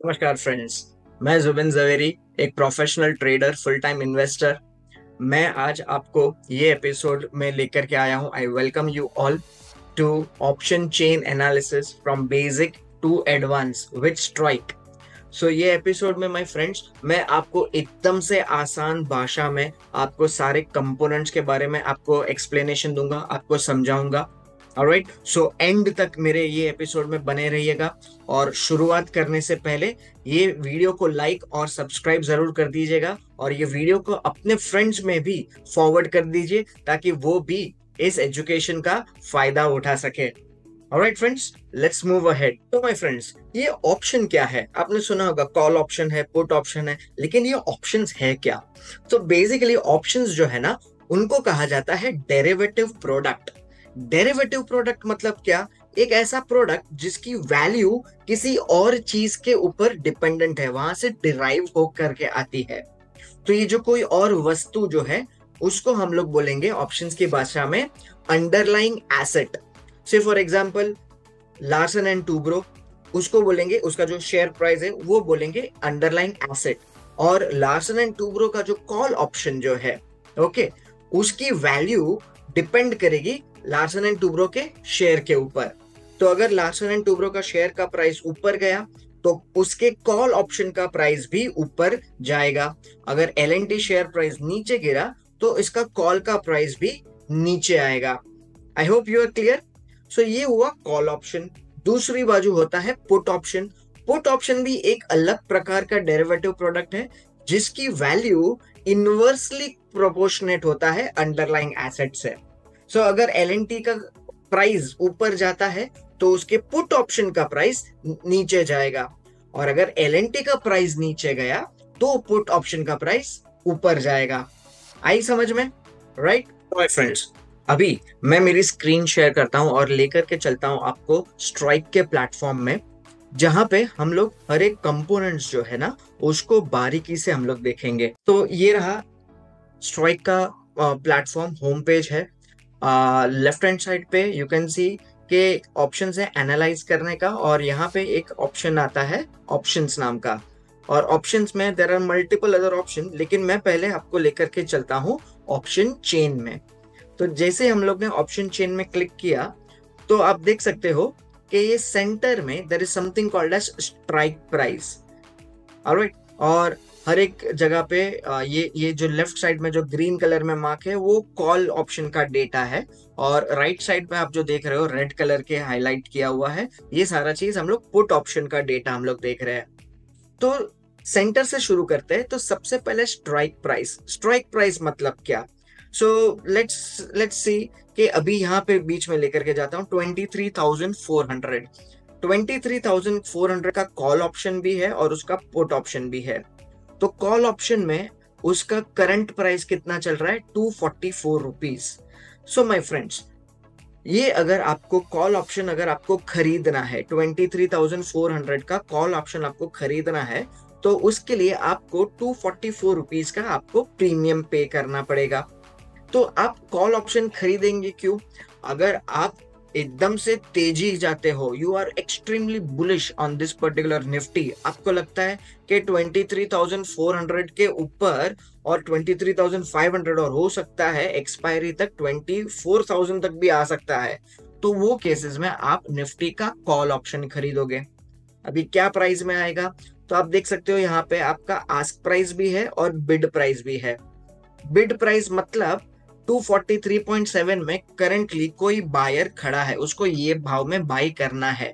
नमस्कार फ्रेंड्स। मैं जुबिन जवेरी, एक professional trader, full time investor. मैं आज आपको ये एपिसोड में लेकर के आया हूं। I welcome you all to option chain analysis from basic to advance with strike. So ये एपिसोड में माय फ्रेंड्स, मैं आपको एकदम से आसान भाषा में आपको सारे कंपोनेंट्स के बारे में आपको एक्सप्लेनेशन दूंगा, आपको समझाऊंगा। ऑलराइट, सो एंड तक मेरे ये एपिसोड में बने रहिएगा। और शुरुआत करने से पहले ये वीडियो को लाइक और सब्सक्राइब जरूर कर दीजिएगा, और ये वीडियो को अपने फ्रेंड्स में भी फॉरवर्ड कर दीजिए ताकि वो भी इस एजुकेशन का फायदा उठा सके। Alright friends, let's move ahead. तो माय फ्रेंड्स, ये ऑप्शन क्या है? आपने सुना होगा कॉल ऑप्शन है, पुट ऑप्शन है, लेकिन ये ऑप्शंस है क्या? तो बेसिकली ऑप्शंस जो है ना, उनको कहा जाता है डेरिवेटिव प्रोडक्ट। डेरिवेटिव प्रोडक्ट मतलब क्या? एक ऐसा प्रोडक्ट जिसकी वैल्यू किसी और चीज के ऊपर डिपेंडेंट है, वहां से डिराइव होकर के आती है। तो ये जो कोई और वस्तु जो है, उसको हम लोग बोलेंगे ऑप्शंस की भाषा में अंडरलाइंग एसेट। से for example Larsen and Toubro, उसको बोलेंगे, उसका जो शेयर प्राइस है वो बोलेंगे अंडरलाइंग एसेट। और लार्सन एंड टूब्रो का जो कॉल ऑप्शन जो है, ओके, उसकी वैल्यू डिपेंड करेगी लार्सन एंड टूब्रो के शेयर के ऊपर। तो अगर लार्सन एंड टूब्रो का शेयर का प्राइस ऊपर गया तो उसके कॉल ऑप्शन का प्राइस भी ऊपर जाएगा। अगर एल शेयर प्राइस नीचे गिरा तो इसका कॉल का प्राइस भी नीचे आएगा। I hope you are clear. So ये हुआ कॉल ऑप्शन। दूसरी बाजू होता है पुट ऑप्शन। पुट ऑप्शन भी एक अलग प्रकार का डेरिवेटिव प्रोडक्ट है जिसकी वैल्यू इनवर्सली प्रोपोर्शनेट होता है अंडरलाइंग एसेट से। सो अगर एल का प्राइस ऊपर जाता है तो उसके पुट ऑप्शन का प्राइस नीचे जाएगा, और अगर एल का प्राइस नीचे गया तो पुट ऑप्शन का प्राइस ऊपर जाएगा। आई समझ में? राइट माय फ्रेंड्स, अभी मैं मेरी स्क्रीन शेयर करता हूं और लेकर के चलता हूं आपको स्ट्राइक के प्लेटफॉर्म में, जहां पे हम लोग हर एक कंपोनेंट्स जो है ना उसको बारीकी से हम लोग देखेंगे। तो ये रहा स्ट्राइक का प्लेटफॉर्म, होम पेज है। लेफ्ट हैंड साइड पे यू कैन सी के ऑप्शंस है एनालाइज करने का, और यहाँ पे एक ऑप्शन आता है ऑप्शंस नाम का। और ऑप्शंस में there are multiple other option, लेकिन मैं पहले आपको लेकर के चलता हूँ ऑप्शन चेन में। तो जैसे हम लोग ने ऑप्शन चेन में क्लिक किया तो आप देख सकते हो कि ये सेंटर में there is something called as strike price. Alright, और हर एक जगह पे ये जो लेफ्ट साइड में जो ग्रीन कलर में मार्क है वो कॉल ऑप्शन का डेटा है, और राइट साइड पे आप जो देख रहे हो रेड कलर के हाईलाइट किया हुआ है, ये सारा चीज हम लोग पुट ऑप्शन का डेटा हम लोग देख रहे हैं। तो सेंटर से शुरू करते हैं। तो सबसे पहले स्ट्राइक प्राइस। स्ट्राइक प्राइस मतलब क्या? सो लेट्स सी कि अभी यहाँ पे बीच में लेकर के जाता हूँ 23,400। 23,400 का कॉल ऑप्शन भी है और उसका पुट ऑप्शन भी है। तो कॉल ऑप्शन में उसका करंट प्राइस कितना चल रहा है? 244 रुपीज। सो माय फ्रेंड्स, ये अगर आपको कॉल ऑप्शन अगर आपको खरीदना है, 23,400 का कॉल ऑप्शन आपको खरीदना है, तो उसके लिए आपको 244 रुपीज का आपको प्रीमियम पे करना पड़ेगा। तो आप कॉल ऑप्शन खरीदेंगे क्यों? अगर आप एकदम से तेजी जाते हो, you are extremely bullish on this particular Nifty, आपको लगता है कि 23,400 के ऊपर और 23,500 और हो सकता है एक्सपायरी तक 24,000 तक भी आ सकता है, तो वो केसेस में आप निफ्टी का कॉल ऑप्शन खरीदोगे। अभी क्या प्राइस में आएगा? तो आप देख सकते हो यहाँ पे आपका आस्क प्राइस भी है और बिड प्राइस भी है। बिड प्राइस मतलब 243.7 में करंटली कोई बायर खड़ा है, उसको ये भाव में बाई करना है।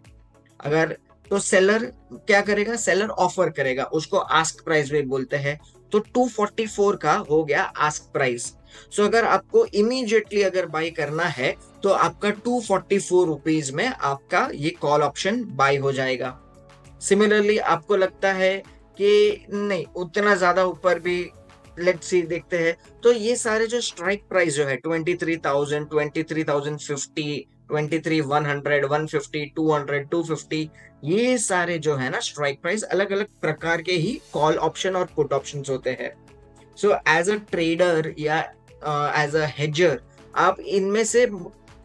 अगर तो सेलर क्या करेगा? सेलर ऑफर करेगा, उसको आस्क प्राइस भी बोलते हैं। तो 244 का हो गया आस्क प्राइस। सो अगर आपको इमीडिएटली अगर बाई करना है तो आपका 244 रुपीज में आपका ये कॉल ऑप्शन बाई हो जाएगा। सिमिलरली आपको लगता है कि नहीं उतना ज्यादा ऊपर भी, लेट्स सी देखते हैं। तो ये सारे जो स्ट्राइक प्राइस जो है 23,000, 23,050, 23,100, 150, 200, 250, ये सारे जो है ना स्ट्राइक प्राइस अलग अलग प्रकार के ही कॉल ऑप्शन और पुट ऑप्शन होते हैं। सो एज अ ट्रेडर या एज अ हेजर, आप इनमें से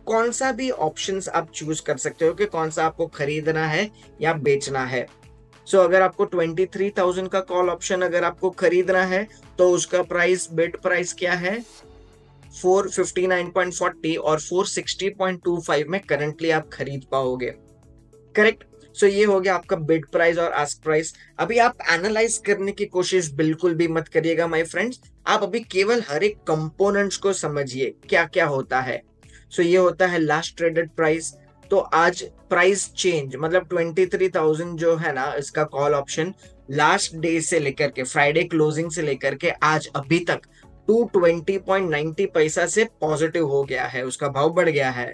कौन सा भी ऑप्शंस आप चूज कर सकते हो कि कौन सा आपको खरीदना है या बेचना है। सो अगर आपको 23,000 का कॉल ऑप्शन अगर आपको खरीदना है तो उसका प्राइस, बिड प्राइस क्या है 459.40 और 460.25 में करंटली आप खरीद पाओगे। करेक्ट। सो ये हो गया आपका बिड प्राइस और आस्क प्राइस। अभी आप एनालाइज करने की कोशिश बिल्कुल भी मत करिएगा माय फ्रेंड्स, आप अभी केवल हर एक कंपोनेंट्स को समझिए क्या क्या होता है। सो ये होता है लास्ट ट्रेडेड प्राइस। तो आज प्राइस चेंज मतलब 23,000 जो है ना इसका कॉल ऑप्शन लास्ट डे से लेकर के फ्राइडे क्लोजिंग से लेकर के आज अभी तक 220.90 पैसा से पॉजिटिव हो गया है, उसका भाव बढ़ गया है।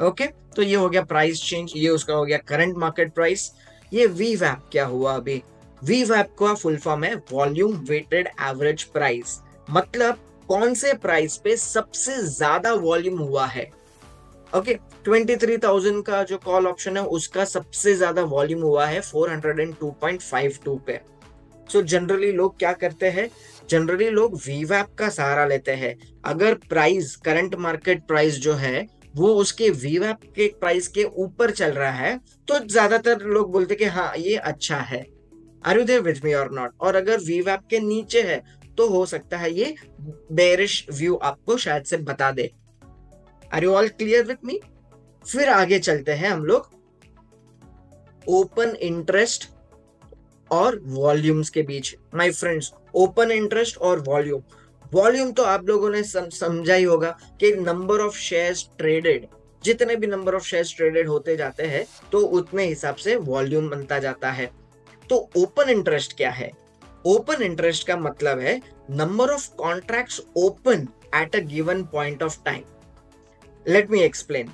ओके, तो ये हो गया प्राइस चेंज, ये उसका हो गया करंट मार्केट प्राइस। ये वीवैप क्या हुआ अभी, वीवैप का फुल फॉर्म है वॉल्यूम वेटेड एवरेज प्राइस, मतलब कौन से प्राइस पे सबसे ज्यादा वॉल्यूम हुआ है। ओके, 23,000 का जो कॉल ऑप्शन है उसका सबसे ज्यादा वॉल्यूम हुआ है 402.52 पे। सो जनरली लोग क्या करते हैं, जनरली लोग वीवैप का सहारा लेते हैं। अगर प्राइस करंट मार्केट प्राइस जो है वो उसके वीवैप के प्राइस के ऊपर चल रहा है तो ज्यादातर लोग बोलते कि हाँ ये अच्छा है। Are you there with me और नॉट। और अगर वीवैप के नीचे है तो हो सकता है ये बेरिश व्यू आपको शायद से बता दे। Are you all clear with me. फिर आगे चलते हैं हम लोग ओपन इंटरेस्ट और वॉल्यूम्स के बीच। माय फ्रेंड्स, ओपन इंटरेस्ट और वॉल्यूम, वॉल्यूम तो आप लोगों ने समझा ही होगा कि नंबर ऑफ शेयर्स ट्रेडेड, जितने भी नंबर ऑफ शेयर्स ट्रेडेड होते जाते हैं तो उतने हिसाब से वॉल्यूम बनता जाता है। तो ओपन इंटरेस्ट क्या है, ओपन इंटरेस्ट का मतलब है number of contracts open at a given point of time. Let me explain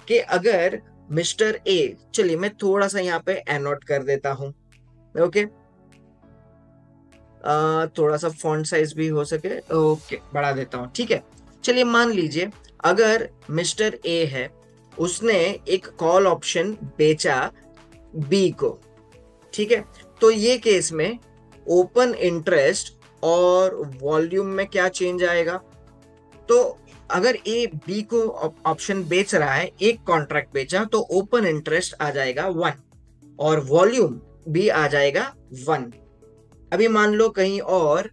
कि अगर मिस्टर ए, चलिए मैं थोड़ा सा यहाँ पे एनोट कर देता हूं, ओके थोड़ा सा फॉन्ट साइज भी हो सके, ओके बढ़ा देता हूँ, ठीक है। चलिए मान लीजिए अगर मिस्टर ए है, उसने एक कॉल ऑप्शन बेचा बी को, ठीक है। तो ये केस में ओपन इंटरेस्ट और वॉल्यूम में क्या चेंज आएगा, तो अगर ए बी को ऑप्शन बेच रहा है, एक कॉन्ट्रैक्ट बेचा, तो ओपन इंटरेस्ट आ जाएगा 1 और वॉल्यूम भी आ जाएगा 1। अभी मान लो कहीं और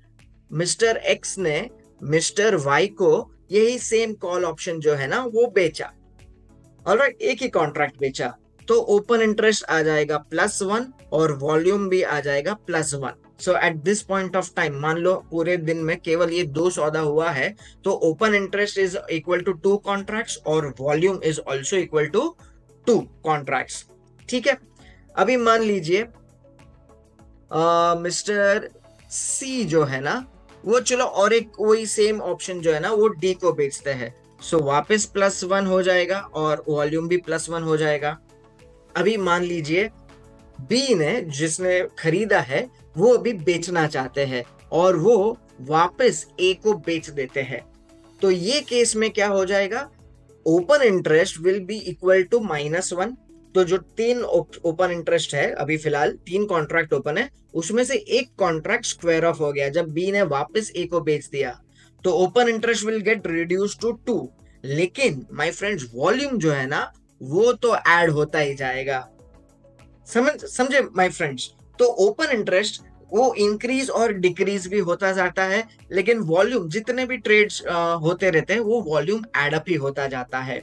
मिस्टर एक्स ने मिस्टर वाई को यही सेम कॉल ऑप्शन जो है ना वो बेचा, ऑलराइट एक ही कॉन्ट्रैक्ट बेचा, तो ओपन इंटरेस्ट आ जाएगा +1 और वॉल्यूम भी आ जाएगा +1। So at this point of time मान लो पूरे दिन में केवल ये 2 सौदा हुआ है, तो open interest is equal to 2 contracts और volume is also equal to 2 contracts, ठीक है। अभी मान लीजिए मिस्टर सी जो है ना वो, चलो और एक वही सेम ऑप्शन जो है ना वो डी को बेचते हैं, सो वापस +1 हो जाएगा और वॉल्यूम भी +1 हो जाएगा। अभी मान लीजिए बी ने, जिसने खरीदा है, वो अभी बेचना चाहते हैं और वो वापस ए को बेच देते हैं, तो ये केस में क्या हो जाएगा, open interest will be equal to -1। तो जो 3 ओपन इंटरेस्ट है, अभी फिलहाल 3 कॉन्ट्रैक्ट ओपन है, उसमें से एक कॉन्ट्रैक्ट स्क्वायर ऑफ हो गया जब बी ने वापस ए को बेच दिया, तो open interest will get reduce to 2। लेकिन माय फ्रेंड्स वॉल्यूम जो है ना वो तो ऐड होता ही जाएगा, समझे माय फ्रेंड्स। तो ओपन इंटरेस्ट वो इंक्रीज और डिक्रीज भी होता जाता है, लेकिन वॉल्यूम जितने भी ट्रेड्स होते रहते हैं वो वॉल्यूम एड अप ही होता जाता है।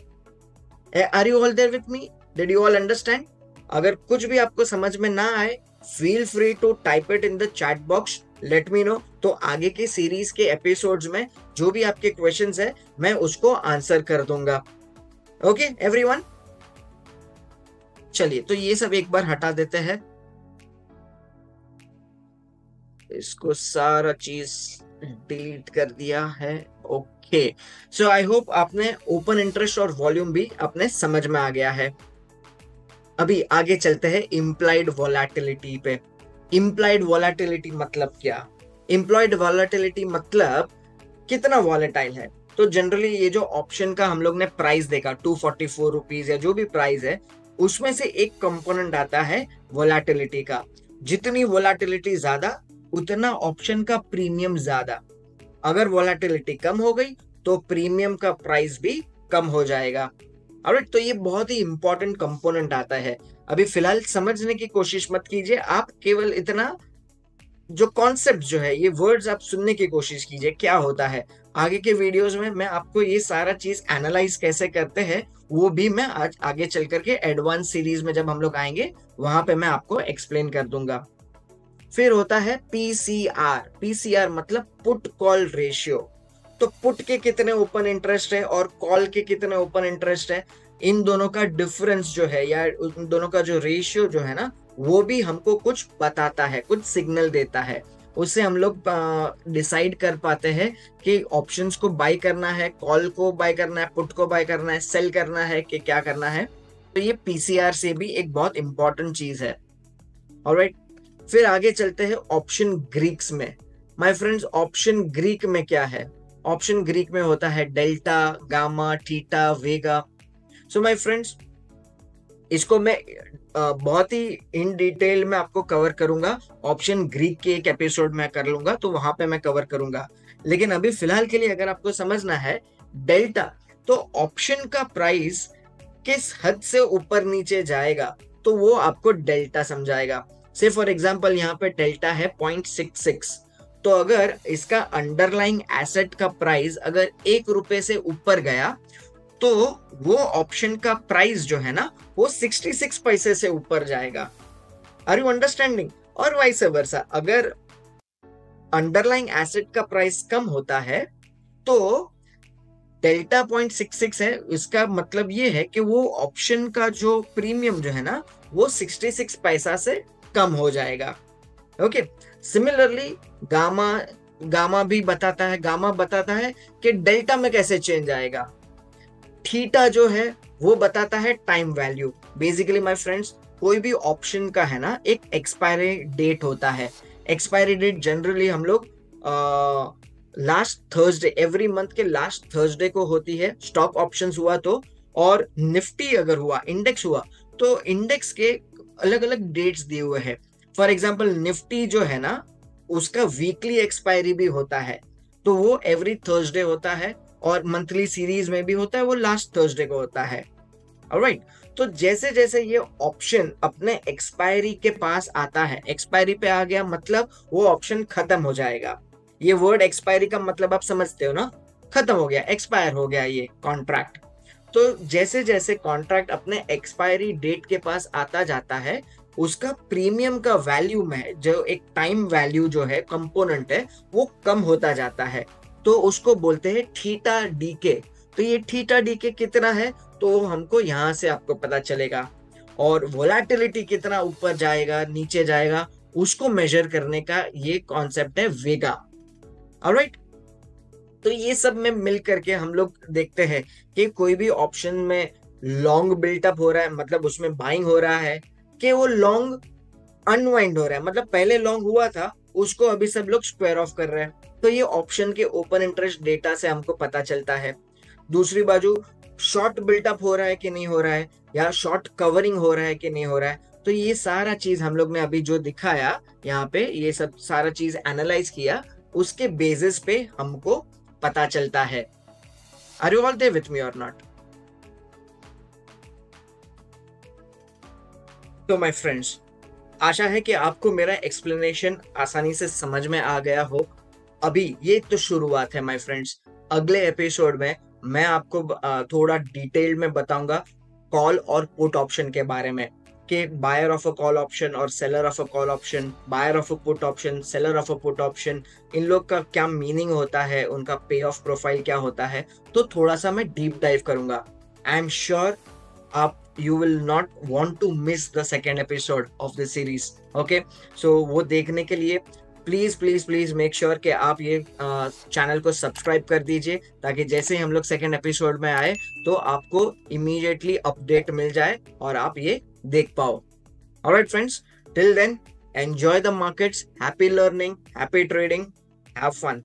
Are you all there with me, did you all understand. अगर कुछ भी आपको समझ में ना आए feel free to type it in the chat box, let me know, तो आगे के सीरीज के एपिसोड्स में जो भी आपके क्वेश्चंस है मैं उसको आंसर कर दूंगा। ओके एवरीवन, चलिए तो ये सब एक बार हटा देते हैं, इसको सारा चीज डिलीट कर दिया है। ओके, सो आई होप आपने ओपन इंटरेस्ट और वॉल्यूम भी अपने समझ में आ गया है। अभी आगे चलते हैं इम्प्लाइड वोलेटिलिटी पे। इम्प्लाइड वोलेटिलिटी मतलब क्या, इम्प्लॉयड वोलेटिलिटी मतलब कितना वॉलेटाइल है। तो जनरली ये जो ऑप्शन का हम लोग ने प्राइस देखा 244 रुपीज या जो भी प्राइस है, उसमें से एक कंपोनेंट आता है वोलेटिलिटी का। जितनी वोलेटिलिटी ज्यादा उतना ऑप्शन का प्रीमियम ज्यादा। अगर वोलेटिलिटी कम हो गई तो प्रीमियम का प्राइस भी कम हो जाएगा। ऑलराइट, तो ये बहुत ही इंपॉर्टेंट कंपोनेंट आता है। अभी फिलहाल समझने की कोशिश मत कीजिए, आप केवल इतना जो कॉन्सेप्ट जो है, ये वर्ड्स आप सुनने की कोशिश कीजिए क्या होता है। आगे के वीडियोस में मैं आपको ये सारा चीज एनालाइज कैसे करते हैं वो भी मैं आज आगे चल करके एडवांस सीरीज में जब हम लोग आएंगे वहां पे मैं आपको एक्सप्लेन कर दूंगा। फिर होता है पीसीआर। पीसीआर मतलब पुट कॉल रेशियो। तो पुट के कितने ओपन इंटरेस्ट है और कॉल के कितने ओपन इंटरेस्ट है, इन दोनों का डिफरेंस जो है या उन दोनों का जो रेशियो जो है ना, वो भी हमको कुछ बताता है, कुछ सिग्नल देता है। उससे हम लोग डिसाइड कर पाते हैं कि ऑप्शंस को बाय करना है, कॉल को बाय करना है, पुट को बाय करना है, सेल करना है कि क्या करना है। तो ये पीसीआर से भी एक बहुत इंपॉर्टेंट चीज है। ऑलराइट, फिर आगे चलते हैं ऑप्शन ग्रीक्स में। माय फ्रेंड्स, ऑप्शन ग्रीक में क्या है? ऑप्शन ग्रीक में होता है delta, gamma, theta, Vega. So my friends, इसको मैं बहुत ही इन डिटेल में आपको कवर करूंगा। ऑप्शन ग्रीक के एक एपिसोड में कर लूंगा तो वहां पे मैं कवर करूंगा। लेकिन अभी फिलहाल के लिए अगर आपको समझना है डेल्टा, तो ऑप्शन का प्राइस किस हद से ऊपर नीचे जाएगा तो वो आपको डेल्टा समझाएगा। से फॉर एग्जांपल यहाँ पे डेल्टा है 0.66, तो अगर इसका अंडरलाइंग एसेट का प्राइस अगर 1 रुपए से ऊपर गया तो वो ऑप्शन का प्राइस जो है ना वो 66 पैसे से ऊपर जाएगा। Are you understanding? और वाइस वर्सा, अगर अंडरलाइंग एसेट का प्राइस कम होता है तो डेल्टा 0.66 है, इसका मतलब ये है कि वो ऑप्शन का जो प्रीमियम जो है ना वो 66 पैसा से कम हो जाएगा। ओके, सिमिलरली गामा, गामा भी बताता है, गामा बताता है कि डेल्टा में कैसे चेंज आएगा। थीटा जो है वो बताता है time value. Basically my friends, कोई भी ऑप्शन का है ना एक एक्सपायरी डेट होता है। एक्सपायरी डेट जनरली हम लोग लास्ट थर्सडे, एवरी मंथ के लास्ट थर्सडे को होती है। स्टॉक ऑप्शंस हुआ तो, और निफ्टी अगर हुआ, इंडेक्स हुआ, तो इंडेक्स के अलग अलग डेट्स दिए हुए हैं। फॉर एग्जांपल निफ्टी जो है ना उसका वीकली एक्सपायरी भी होता है, तो वो एवरी थर्सडे होता है, और मंथली सीरीज में भी होता है वो लास्ट थर्सडे को होता है। ऑलराइट, तो जैसे जैसे ये ऑप्शन अपने एक्सपायरी के पास आता है, एक्सपायरी पे आ गया मतलब वो ऑप्शन खत्म हो जाएगा। ये वर्ड एक्सपायरी का मतलब आप समझते हो ना, खत्म हो गया, एक्सपायर हो गया ये कॉन्ट्रैक्ट। तो जैसे जैसे कॉन्ट्रैक्ट अपने एक्सपायरी डेट के पास आता जाता है, उसका प्रीमियम का वैल्यू में जो एक टाइम वैल्यू जो है कंपोनेंट है वो कम होता जाता है, तो उसको बोलते हैं थीटा डीके। तो ये थीटा डीके कितना है तो हमको यहाँ से आपको पता चलेगा, और वोलेटिलिटी कितना ऊपर जाएगा नीचे जाएगा उसको मेजर करने का ये कॉन्सेप्ट है वेगा। ऑलराइट, तो ये सब में मिल करके हम लोग देखते हैं कि कोई भी ऑप्शन में लॉन्ग बिल्टअप हो रहा है, मतलब उसमें बाइंग हो रहा है, कि वो लॉन्ग अनवाइंड हो रहा है, मतलब पहले लॉन्ग हुआ था उसको अभी सब लोग स्क्वायर ऑफ कर रहे हैं। तो ये ऑप्शन के ओपन इंटरेस्ट डेटा से हमको पता चलता है। दूसरी बाजू शॉर्ट बिल्टअप हो रहा है कि नहीं हो रहा है, या शॉर्ट कवरिंग हो रहा है कि नहीं हो रहा है। तो ये सारा चीज हम लोग ने अभी जो दिखाया यहाँ पे, ये सब सारा चीज एनालाइज किया, उसके बेसिस पे हमको पता चलता है। Are you all there with me और नॉट? तो माय फ्रेंड्स, आशा है कि आपको मेरा एक्सप्लेनेशन आसानी से समझ में आ गया हो। अभी ये तो शुरुआत है माय फ्रेंड्स। अगले एपिसोड में मैं आपको थोड़ा डिटेल में बताऊंगा कॉल और पुट ऑप्शन के बारे में, कि buyer of a call option और seller of a call option, buyer of a put option, seller of a put option, इन लोग का क्या मीनिंग होता है, उनका पे ऑफ प्रोफाइल क्या होता है। तो थोड़ा सा मैं डीप डाइव करूंगा। आई एम श्योर आप you will not want to miss the second episode of this series. Okay, so वो देखने के लिए please please please make sure कि आप ये चैनल को सब्सक्राइब कर दीजिए, ताकि जैसे ही हम लोग सेकेंड एपिसोड में आए तो आपको इमीडिएटली अपडेट मिल जाए और आप ये देख पाओ। Alright friends, till then enjoy the markets, happy learning, happy trading, have fun.